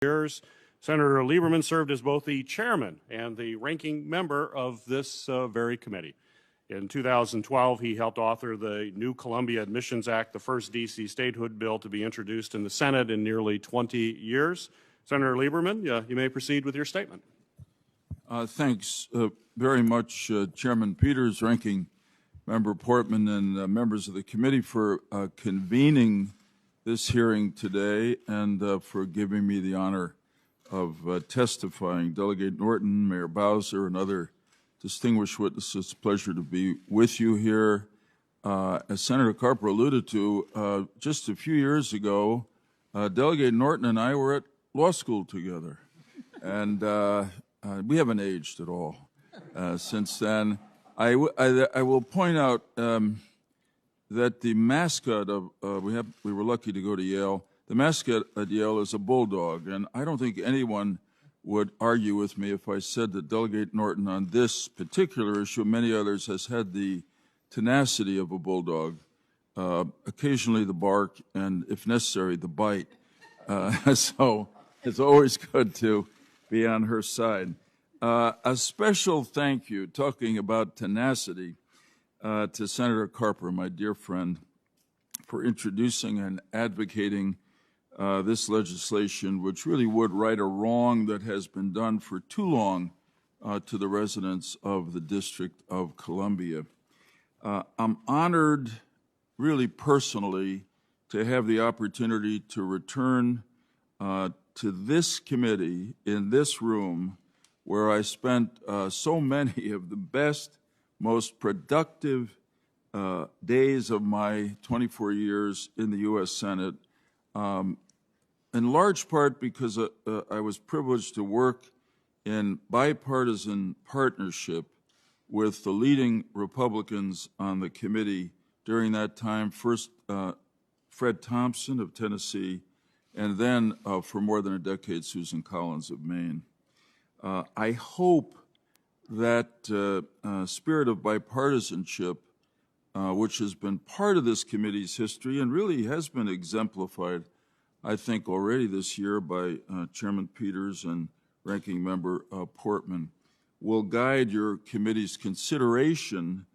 years. Senator Lieberman served as both the chairman and the ranking member of this very committee. In 2012, he helped author the new Columbia Admissions Act, the first D.C. statehood bill to be introduced in the Senate in nearly 20 years. Senator Lieberman, you may proceed with your statement. Thanks very much, Chairman Peters, Ranking Member Portman, and members of the committee for convening this hearing today and for giving me the honor of testifying. Delegate Norton, Mayor Bowser, and other distinguished witnesses, it's a pleasure to be with you here. As Senator Carper alluded to, just a few years ago, Delegate Norton and I were at law school together, and we haven't aged at all since then. I will point out that the mascot of we were lucky to go to Yale. The mascot at Yale is a bulldog, and I don't think anyone would argue with me if I said that Delegate Norton on this particular issue, many others, has had the tenacity of a bulldog, occasionally the bark, and if necessary, the bite. So it's always good to be on her side. A special thank you, talking about tenacity, to Senator Carper, my dear friend, for introducing and advocating this legislation, which really would right a wrong that has been done for too long to the residents of the District of Columbia. I'm honored, really personally, to have the opportunity to return to this committee in this room where I spent so many of the best, most productive days of my 24 years in the U.S. Senate, in large part because I was privileged to work in bipartisan partnership with the leading Republicans on the committee during that time, first Fred Thompson of Tennessee, and then for more than a decade, Susan Collins of Maine. I hope that spirit of bipartisanship, which has been part of this committee's history and really has been exemplified, I think, already this year by Chairman Peters and Ranking Member Portman, will guide your committee's consideration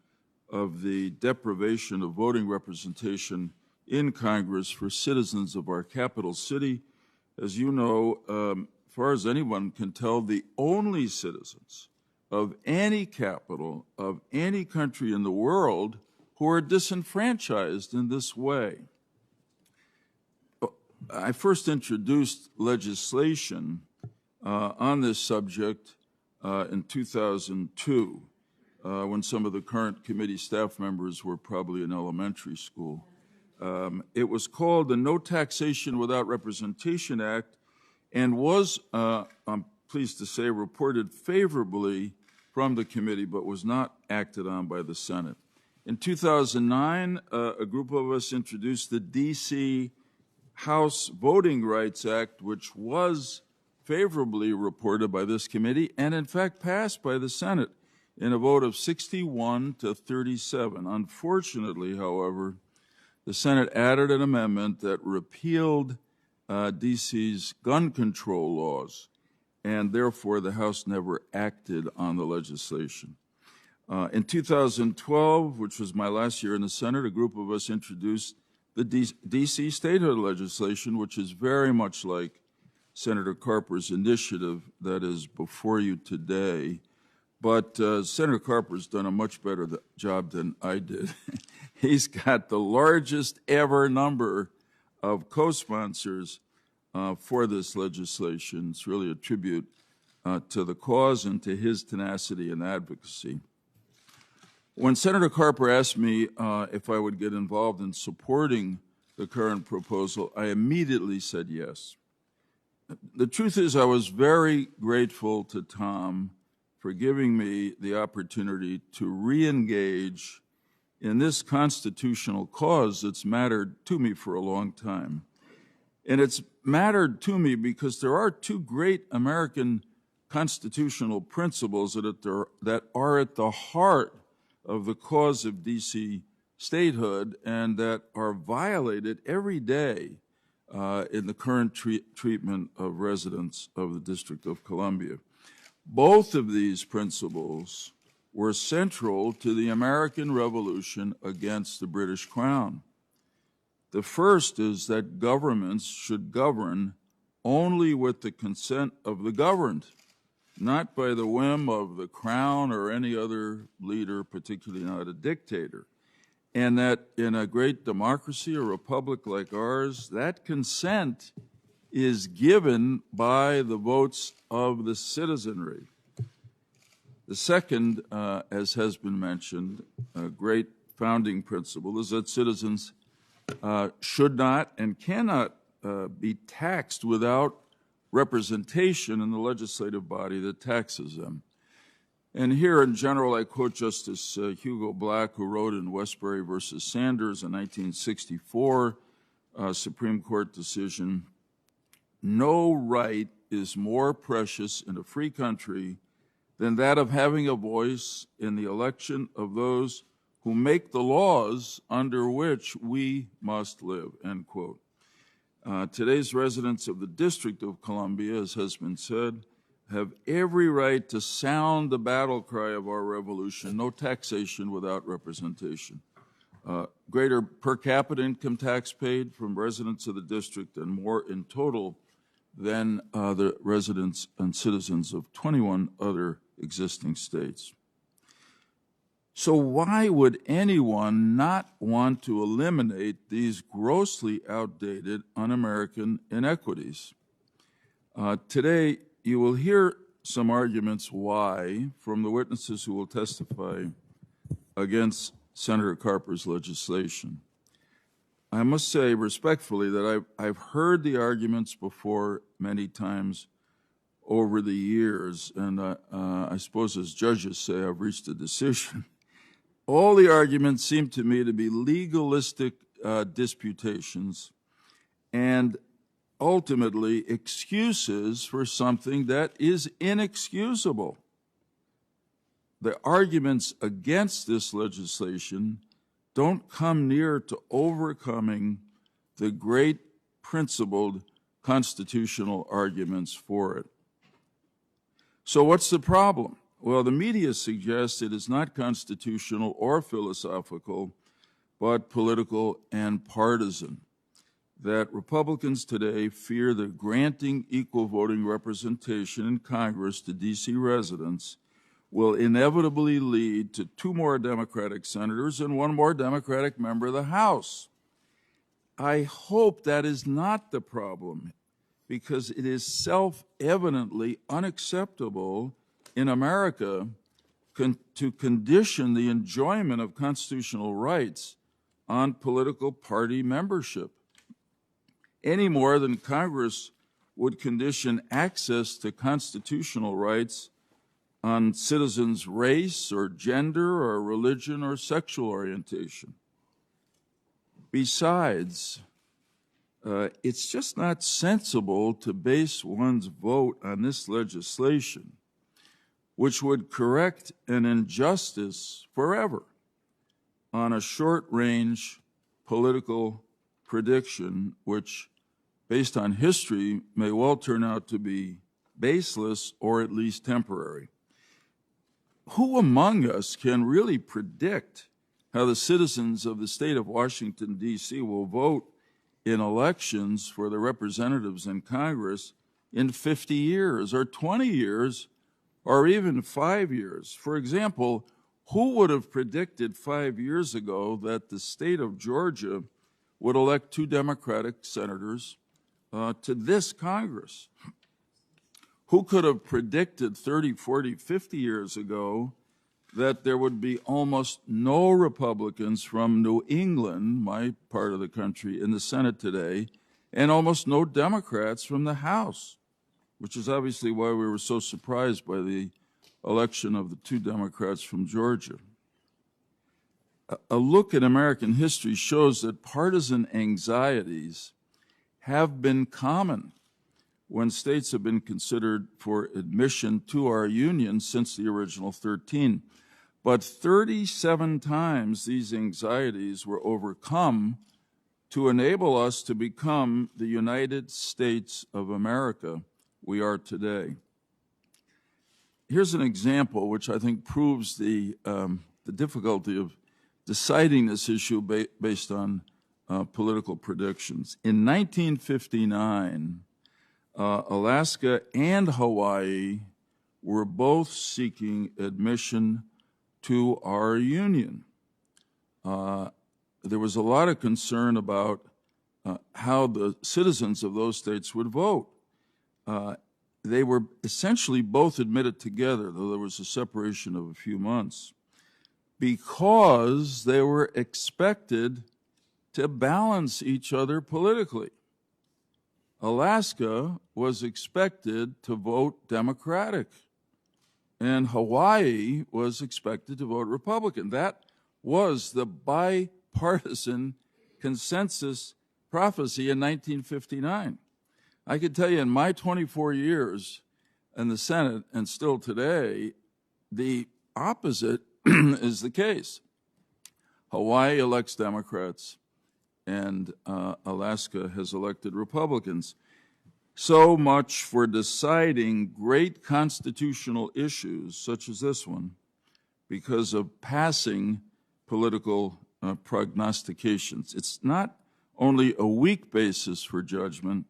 of the deprivation of voting representation in Congress for citizens of our capital city. As you know, as far as anyone can tell, the only citizens of any capital of any country in the world who are disenfranchised in this way. I first introduced legislation on this subject in 2002, when some of the current committee staff members were probably in elementary school. It was called the No Taxation Without Representation Act, and was, I'm pleased to say, reported favorably from the committee, but was not acted on by the Senate. In 2009, a group of us introduced the D.C. House Voting Rights Act, which was favorably reported by this committee and, in fact, passed by the Senate in a vote of 61 to 37. Unfortunately, however, the Senate added an amendment that repealed D.C.'s gun control laws, and therefore the House never acted on the legislation. In 2012, which was my last year in the Senate, a group of us introduced the D.C. statehood legislation, which is very much like Senator Carper's initiative that is before you today. But Senator Carper's done a much better job than I did. He's got the largest ever number of co-sponsors for this legislation. It's really a tribute to the cause and to his tenacity and advocacy. When Senator Carper asked me if I would get involved in supporting the current proposal, I immediately said yes. The truth is, I was very grateful to Tom for giving me the opportunity to re-engage in this constitutional cause that's mattered to me for a long time. And it's mattered to me because there are two great American constitutional principles that are at the heart of the cause of D.C. statehood and that are violated every day in the current treatment of residents of the District of Columbia. Both of these principles were central to the American Revolution against the British Crown. The first is that governments should govern only with the consent of the governed, not by the whim of the crown or any other leader, particularly not a dictator. And that in a great democracy, a republic like ours, that consent is given by the votes of the citizenry. The second, as has been mentioned, a great founding principle is that citizens should not and cannot be taxed without representation in the legislative body that taxes them. And here, in general, I quote Justice Hugo Black, who wrote in Westbury versus Sanders, a 1964 Supreme Court decision, "No right is more precious in a free country than that of having a voice in the election of those who make the laws under which we must live," end quote. Today's residents of the District of Columbia, as has been said, have every right to sound the battle cry of our revolution: no taxation without representation. Greater per capita income tax paid from residents of the district, and more in total than the residents and citizens of 21 other existing states. So why would anyone not want to eliminate these grossly outdated, un-American inequities? Today, you will hear some arguments why from the witnesses who will testify against Senator Carper's legislation. I must say respectfully that I've heard the arguments before many times over the years, and I suppose as judges say, I've reached a decision. All the arguments seem to me to be legalistic disputations and ultimately excuses for something that is inexcusable. The arguments against this legislation don't come near to overcoming the great principled constitutional arguments for it. So what's the problem? Well, the media suggests it is not constitutional or philosophical, but political and partisan. That Republicans today fear that granting equal voting representation in Congress to D.C. residents will inevitably lead to 2 more Democratic senators and 1 more Democratic member of the House. I hope that is not the problem, because it is self-evidently unacceptable in America to condition the enjoyment of constitutional rights on political party membership, any more than Congress would condition access to constitutional rights on citizens' race or gender or religion or sexual orientation. Besides, it's just not sensible to base one's vote on this legislation, which would correct an injustice forever, on a short-range political prediction, which, based on history, may well turn out to be baseless or at least temporary. Who among us can really predict how the citizens of the state of Washington, D.C. will vote in elections for the representatives in Congress in 50 years or 20 years or even 5 years? For example, who would have predicted 5 years ago that the state of Georgia would elect 2 Democratic senators to this Congress? Who could have predicted 30, 40, 50 years ago that there would be almost no Republicans from New England, my part of the country, in the Senate today, and almost no Democrats from the House, which is obviously why we were so surprised by the election of the 2 Democrats from Georgia. A look at American history shows that partisan anxieties have been common when states have been considered for admission to our union since the original 13. But 37 times these anxieties were overcome to enable us to become the United States of America we are today. Here's an example which I think proves the difficulty of deciding this issue based on political predictions. In 1959, Alaska and Hawaii were both seeking admission to our union. There was a lot of concern about how the citizens of those states would vote. They were essentially both admitted together, though there was a separation of a few months, because they were expected to balance each other politically. Alaska was expected to vote Democratic, and Hawaii was expected to vote Republican. That was the bipartisan consensus prophecy in 1959. I can tell you in my 24 years in the Senate, and still today, the opposite is the case. Hawaii elects Democrats, and Alaska has elected Republicans. So much for deciding great constitutional issues such as this one because of passing political prognostications. It's not only a weak basis for judgment,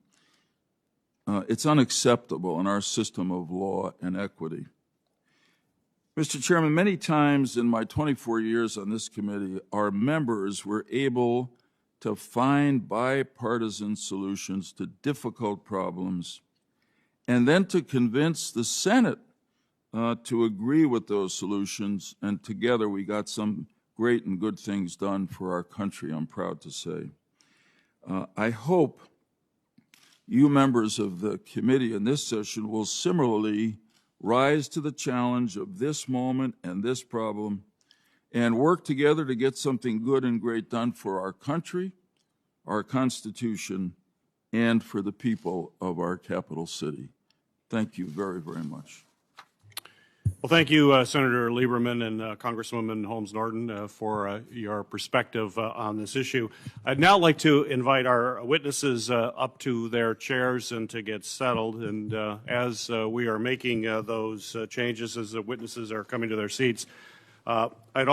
it's unacceptable in our system of law and equity. Mr. Chairman, many times in my 24 years on this committee, our members were able to find bipartisan solutions to difficult problems, and then to convince the Senate to agree with those solutions, and together we got some great and good things done for our country, I'm proud to say. I hope you members of the committee in this session will similarly rise to the challenge of this moment and this problem and work together to get something good and great done for our country, our Constitution, and for the people of our capital city. Thank you very, very much. Well, thank you, Senator Lieberman and Congresswoman Holmes Norton, for your perspective on this issue. I'd now like to invite our witnesses up to their chairs and to get settled. And as we are making those changes, as the witnesses are coming to their seats, I'd also